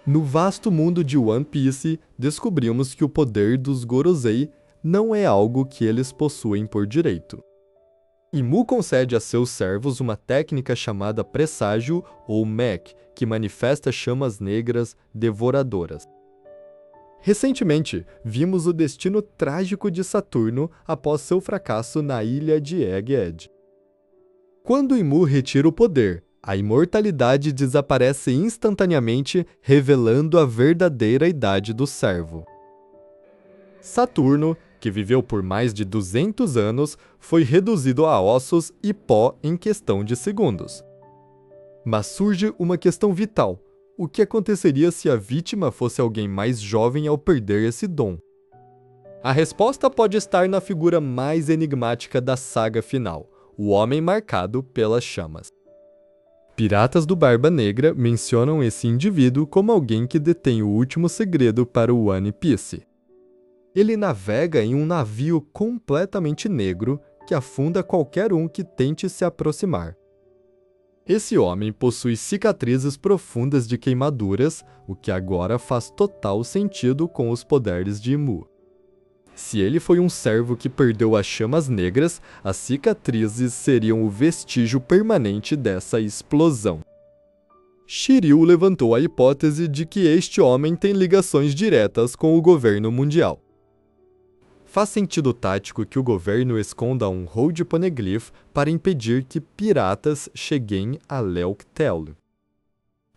No vasto mundo de One Piece, descobrimos que o poder dos Gorosei não é algo que eles possuem por direito. Imu concede a seus servos uma técnica chamada presságio ou Mek, que manifesta chamas negras devoradoras. Recentemente, vimos o destino trágico de Saturno após seu fracasso na ilha de Egghead. Quando Imu retira o poder, a imortalidade desaparece instantaneamente, revelando a verdadeira idade do servo. Saturno, que viveu por mais de 200 anos, foi reduzido a ossos e pó em questão de segundos. Mas surge uma questão vital: o que aconteceria se a vítima fosse alguém mais jovem ao perder esse dom? A resposta pode estar na figura mais enigmática da saga final, o Homem Marcado pelas Chamas. Piratas do Barba Negra mencionam esse indivíduo como alguém que detém o último segredo para o One Piece. Ele navega em um navio completamente negro que afunda qualquer um que tente se aproximar. Esse homem possui cicatrizes profundas de queimaduras, o que agora faz total sentido com os poderes de Imu. Se ele foi um servo que perdeu as chamas negras, as cicatrizes seriam o vestígio permanente dessa explosão. Shiryu levantou a hipótese de que este homem tem ligações diretas com o governo mundial. Faz sentido tático que o governo esconda um Road Poneglyph para impedir que piratas cheguem a Leuk Tell.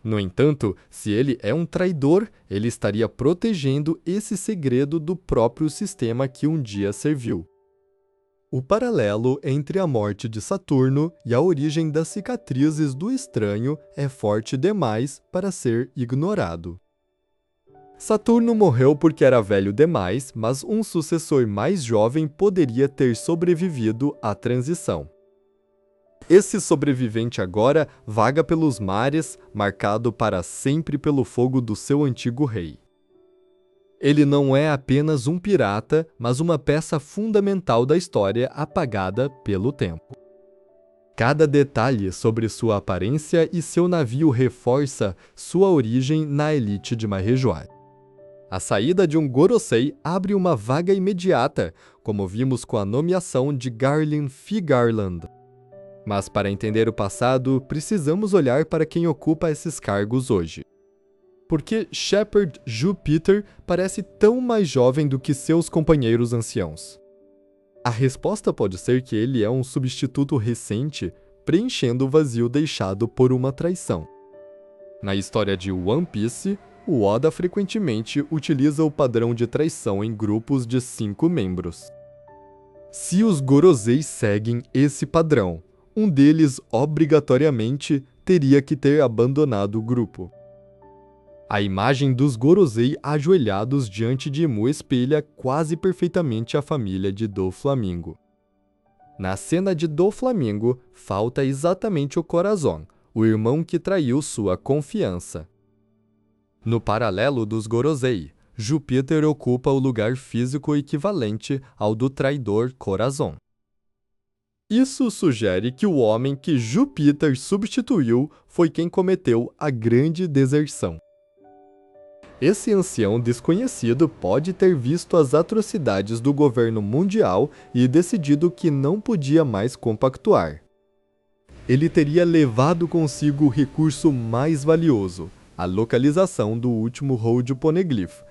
No entanto, se ele é um traidor, ele estaria protegendo esse segredo do próprio sistema que um dia serviu. O paralelo entre a morte de Saturno e a origem das cicatrizes do estranho é forte demais para ser ignorado. Saturno morreu porque era velho demais, mas um sucessor mais jovem poderia ter sobrevivido à transição. Esse sobrevivente agora vaga pelos mares, marcado para sempre pelo fogo do seu antigo rei. Ele não é apenas um pirata, mas uma peça fundamental da história apagada pelo tempo. Cada detalhe sobre sua aparência e seu navio reforça sua origem na elite de Marejoar. A saída de um Gorosei abre uma vaga imediata, como vimos com a nomeação de Garlin Figarland. Mas para entender o passado, precisamos olhar para quem ocupa esses cargos hoje. Por que Shepherd Jupiter parece tão mais jovem do que seus companheiros anciãos? A resposta pode ser que ele é um substituto recente, preenchendo o vazio deixado por uma traição. Na história de One Piece, o Oda frequentemente utiliza o padrão de traição em grupos de 5 membros. Se os Gorosei seguem esse padrão, um deles obrigatoriamente teria que ter abandonado o grupo. A imagem dos Gorosei ajoelhados diante de Imu espelha quase perfeitamente a família de Doflamingo. Na cena de Doflamingo, falta exatamente o Corazon, o irmão que traiu sua confiança. No paralelo dos Gorosei, Júpiter ocupa o lugar físico equivalente ao do traidor Corazon. Isso sugere que o homem que Júpiter substituiu foi quem cometeu a grande deserção. Esse ancião desconhecido pode ter visto as atrocidades do governo mundial e decidido que não podia mais compactuar. Ele teria levado consigo o recurso mais valioso, a localização do último Road Poneglyph.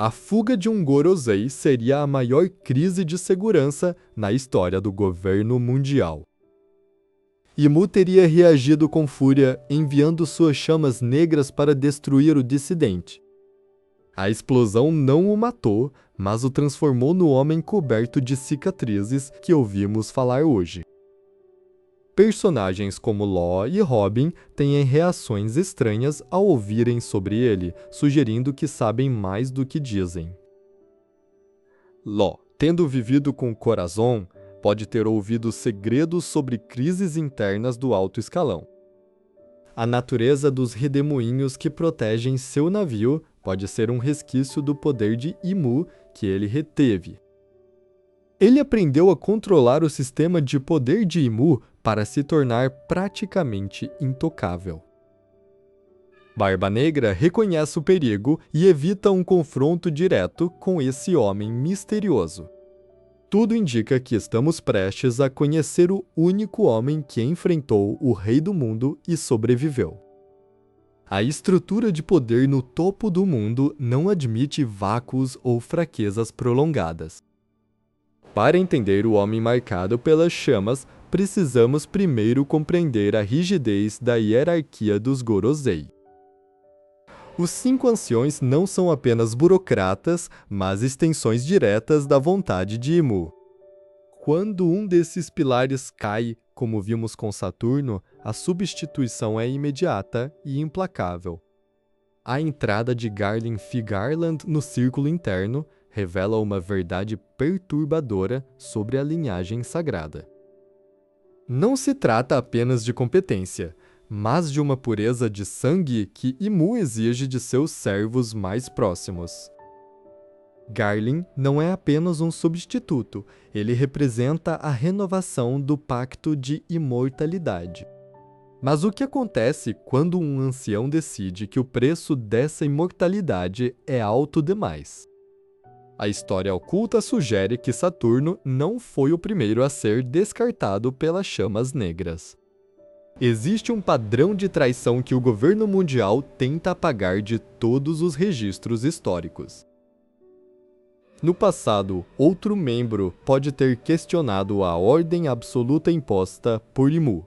A fuga de um Gorosei seria a maior crise de segurança na história do governo mundial. Imu teria reagido com fúria, enviando suas chamas negras para destruir o dissidente. A explosão não o matou, mas o transformou no homem coberto de cicatrizes que ouvimos falar hoje. Personagens como Law e Robin têm reações estranhas ao ouvirem sobre ele, sugerindo que sabem mais do que dizem. Law, tendo vivido com Corazon, pode ter ouvido segredos sobre crises internas do alto escalão. A natureza dos redemoinhos que protegem seu navio pode ser um resquício do poder de Imu que ele reteve. Ele aprendeu a controlar o sistema de poder de Imu para se tornar praticamente intocável. Barba Negra reconhece o perigo e evita um confronto direto com esse homem misterioso. Tudo indica que estamos prestes a conhecer o único homem que enfrentou o Rei do Mundo e sobreviveu. A estrutura de poder no topo do mundo não admite vácuos ou fraquezas prolongadas. Para entender o homem marcado pelas chamas, precisamos primeiro compreender a rigidez da hierarquia dos Gorosei. Os 5 anciões não são apenas burocratas, mas extensões diretas da vontade de Imu. Quando um desses pilares cai, como vimos com Saturno, a substituição é imediata e implacável. A entrada de Garlin Figarland no círculo interno revela uma verdade perturbadora sobre a linhagem sagrada. Não se trata apenas de competência, mas de uma pureza de sangue que Imu exige de seus servos mais próximos. Garlin não é apenas um substituto, ele representa a renovação do pacto de imortalidade. Mas o que acontece quando um ancião decide que o preço dessa imortalidade é alto demais? A história oculta sugere que Saturno não foi o primeiro a ser descartado pelas chamas negras. Existe um padrão de traição que o governo mundial tenta apagar de todos os registros históricos. No passado, outro membro pode ter questionado a ordem absoluta imposta por Imu.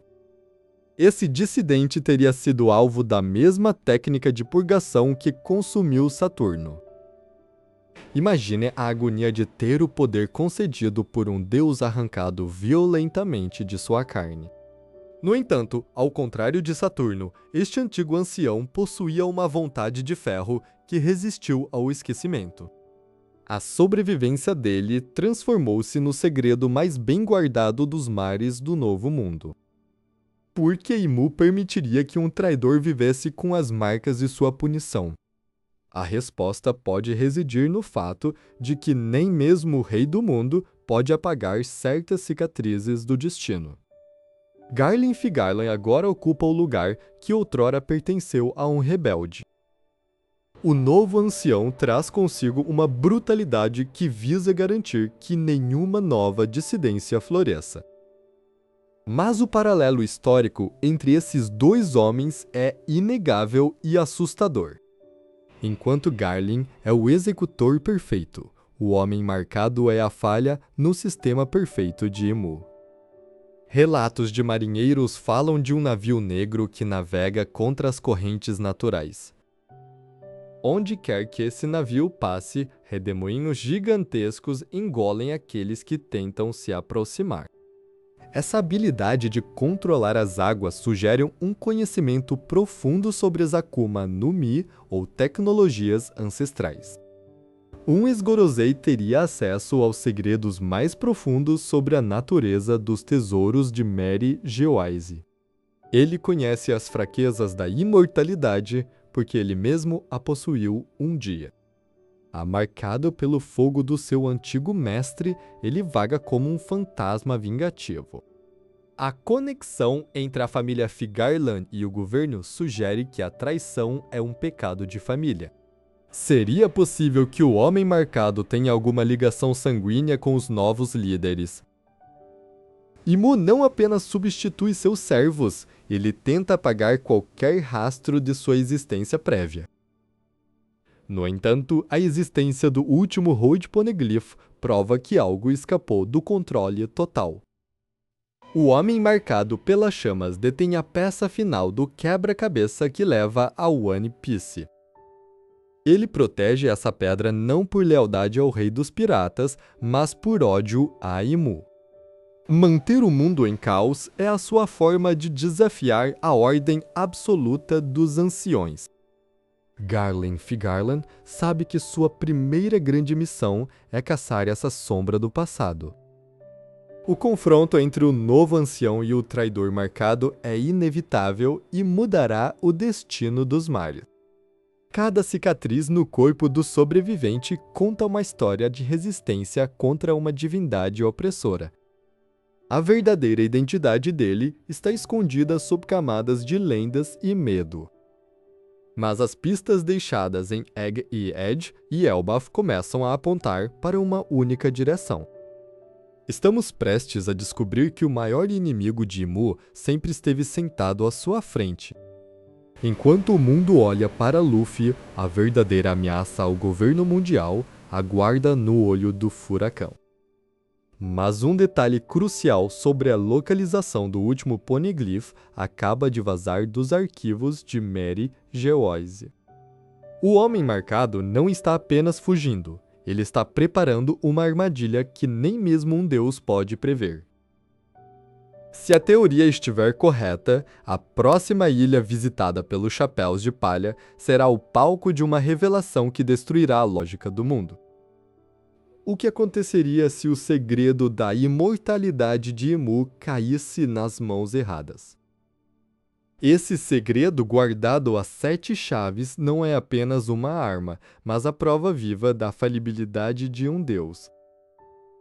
Esse dissidente teria sido alvo da mesma técnica de purgação que consumiu Saturno. Imagine a agonia de ter o poder concedido por um deus arrancado violentamente de sua carne. No entanto, ao contrário de Saturno, este antigo ancião possuía uma vontade de ferro que resistiu ao esquecimento. A sobrevivência dele transformou-se no segredo mais bem guardado dos mares do Novo Mundo. Por que Imu permitiria que um traidor vivesse com as marcas de sua punição? A resposta pode residir no fato de que nem mesmo o Rei do Mundo pode apagar certas cicatrizes do destino. Garlin Figarland agora ocupa o lugar que outrora pertenceu a um rebelde. O novo ancião traz consigo uma brutalidade que visa garantir que nenhuma nova dissidência floresça. Mas o paralelo histórico entre esses dois homens é inegável e assustador. Enquanto Garlin é o executor perfeito, o homem marcado é a falha no sistema perfeito de Imu. Relatos de marinheiros falam de um navio negro que navega contra as correntes naturais. Onde quer que esse navio passe, redemoinhos gigantescos engolem aqueles que tentam se aproximar. Essa habilidade de controlar as águas sugere um conhecimento profundo sobre as Akuma no Mi ou tecnologias ancestrais. Um Esgorosei teria acesso aos segredos mais profundos sobre a natureza dos tesouros de Mary Geoise. Ele conhece as fraquezas da imortalidade porque ele mesmo a possuiu um dia. Marcado pelo fogo do seu antigo mestre, ele vaga como um fantasma vingativo. A conexão entre a família Figarland e o governo sugere que a traição é um pecado de família. Seria possível que o homem marcado tenha alguma ligação sanguínea com os novos líderes. Imu não apenas substitui seus servos, ele tenta apagar qualquer rastro de sua existência prévia. No entanto, a existência do último Road Poneglyph prova que algo escapou do controle total. O homem marcado pelas chamas detém a peça final do quebra-cabeça que leva ao One Piece. Ele protege essa pedra não por lealdade ao rei dos piratas, mas por ódio a Imu. Manter o mundo em caos é a sua forma de desafiar a ordem absoluta dos anciões. Garlin Figarland sabe que sua primeira grande missão é caçar essa sombra do passado. O confronto entre o novo ancião e o traidor marcado é inevitável e mudará o destino dos mares. Cada cicatriz no corpo do sobrevivente conta uma história de resistência contra uma divindade opressora. A verdadeira identidade dele está escondida sob camadas de lendas e medo. Mas as pistas deixadas em Egg e Edge e Elbaf começam a apontar para uma única direção. Estamos prestes a descobrir que o maior inimigo de Imu sempre esteve sentado à sua frente. Enquanto o mundo olha para Luffy, a verdadeira ameaça ao governo mundial aguarda no olho do furacão. Mas um detalhe crucial sobre a localização do último Poneglyph acaba de vazar dos arquivos de Mary Geoise. O Homem Marcado não está apenas fugindo, ele está preparando uma armadilha que nem mesmo um deus pode prever. Se a teoria estiver correta, a próxima ilha visitada pelos Chapéus de Palha será o palco de uma revelação que destruirá a lógica do mundo. O que aconteceria se o segredo da imortalidade de Imu caísse nas mãos erradas? Esse segredo guardado a 7 chaves não é apenas uma arma, mas a prova viva da falibilidade de um deus.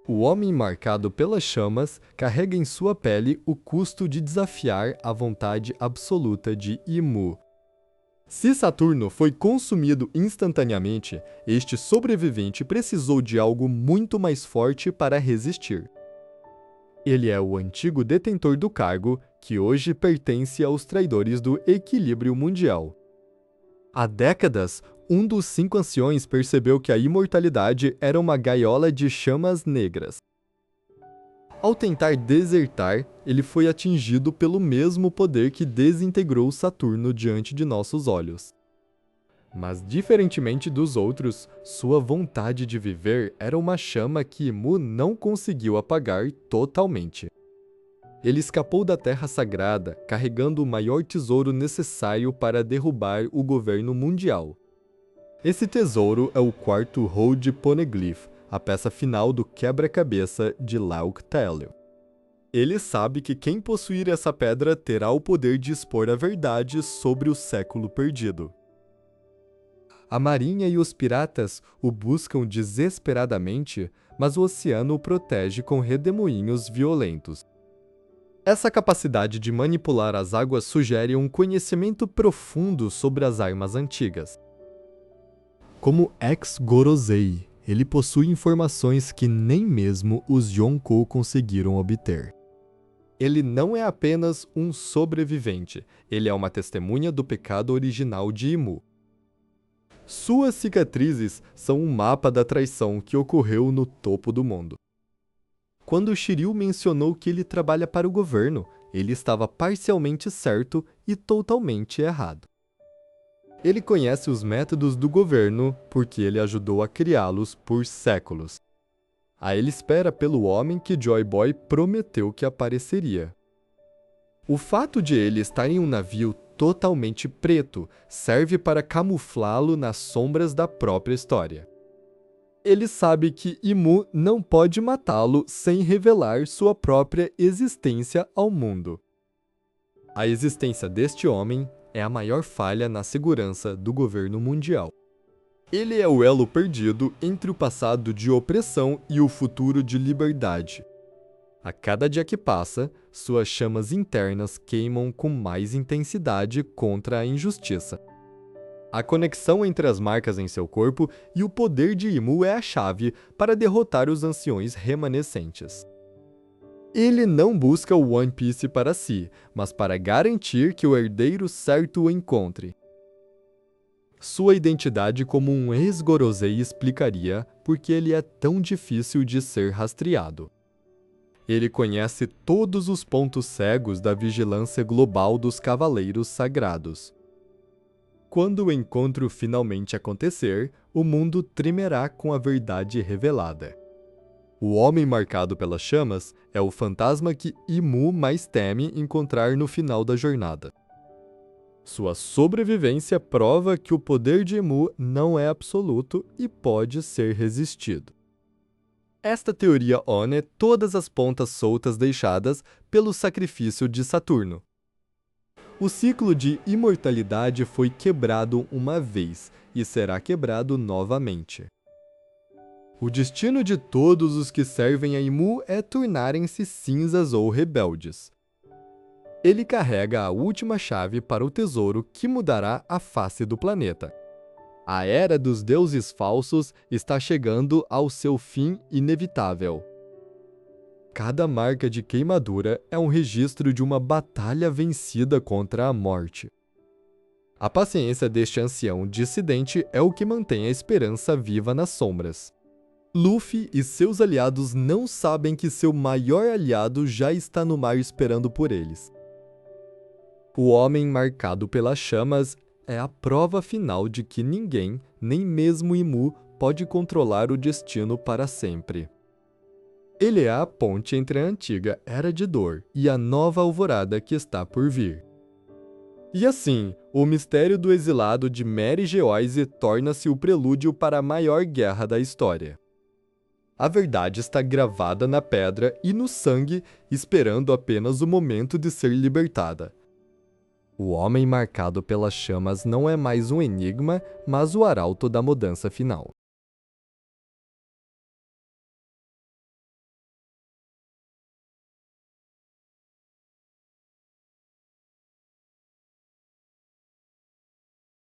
O Homem Marcado pelas Chamas carrega em sua pele o custo de desafiar a vontade absoluta de Imu. Se Saturno foi consumido instantaneamente, este sobrevivente precisou de algo muito mais forte para resistir. Ele é o antigo detentor do cargo, que hoje pertence aos traidores do equilíbrio mundial. Há décadas, um dos 5 anciões percebeu que a imortalidade era uma gaiola de chamas negras. Ao tentar desertar, ele foi atingido pelo mesmo poder que desintegrou Saturno diante de nossos olhos. Mas, diferentemente dos outros, sua vontade de viver era uma chama que Imu não conseguiu apagar totalmente. Ele escapou da Terra Sagrada, carregando o maior tesouro necessário para derrubar o governo mundial. Esse tesouro é o quarto Hold Poneglyph, a peça final do quebra-cabeça de Lauk Telio. Ele sabe que quem possuir essa pedra terá o poder de expor a verdade sobre o século perdido. A marinha e os piratas o buscam desesperadamente, mas o oceano o protege com redemoinhos violentos. Essa capacidade de manipular as águas sugere um conhecimento profundo sobre as armas antigas. Como ex-Gorosei, ele possui informações que nem mesmo os Yonkou conseguiram obter. Ele não é apenas um sobrevivente, ele é uma testemunha do pecado original de Imu. Suas cicatrizes são um mapa da traição que ocorreu no topo do mundo. Quando Shiryu mencionou que ele trabalha para o governo, ele estava parcialmente certo e totalmente errado. Ele conhece os métodos do governo porque ele ajudou a criá-los por séculos. Aí ele espera pelo homem que Joy Boy prometeu que apareceria. O fato de ele estar em um navio totalmente preto serve para camuflá-lo nas sombras da própria história. Ele sabe que Imu não pode matá-lo sem revelar sua própria existência ao mundo. A existência deste homem é a maior falha na segurança do governo mundial. Ele é o elo perdido entre o passado de opressão e o futuro de liberdade. A cada dia que passa, suas chamas internas queimam com mais intensidade contra a injustiça. A conexão entre as marcas em seu corpo e o poder de Imu é a chave para derrotar os anciões remanescentes. Ele não busca o One Piece para si, mas para garantir que o herdeiro certo o encontre. Sua identidade como um ex-Gorosei explicaria por que ele é tão difícil de ser rastreado. Ele conhece todos os pontos cegos da vigilância global dos Cavaleiros Sagrados. Quando o encontro finalmente acontecer, o mundo tremerá com a verdade revelada. O Homem Marcado pelas Chamas é o fantasma que Imu mais teme encontrar no final da jornada. Sua sobrevivência prova que o poder de Imu não é absoluto e pode ser resistido. Esta teoria une todas as pontas soltas deixadas pelo sacrifício de Saturno. O ciclo de imortalidade foi quebrado uma vez e será quebrado novamente. O destino de todos os que servem a Imu é tornarem-se cinzas ou rebeldes. Ele carrega a última chave para o tesouro que mudará a face do planeta. A era dos deuses falsos está chegando ao seu fim inevitável. Cada marca de queimadura é um registro de uma batalha vencida contra a morte. A paciência deste ancião dissidente é o que mantém a esperança viva nas sombras. Luffy e seus aliados não sabem que seu maior aliado já está no mar esperando por eles. O homem marcado pelas chamas é a prova final de que ninguém, nem mesmo Imu, pode controlar o destino para sempre. Ele é a ponte entre a antiga Era de Dor e a nova alvorada que está por vir. E assim, o mistério do exilado de Mary Geoise torna-se o prelúdio para a maior guerra da história. A verdade está gravada na pedra e no sangue, esperando apenas o momento de ser libertada. O homem marcado pelas chamas não é mais um enigma, mas o arauto da mudança final.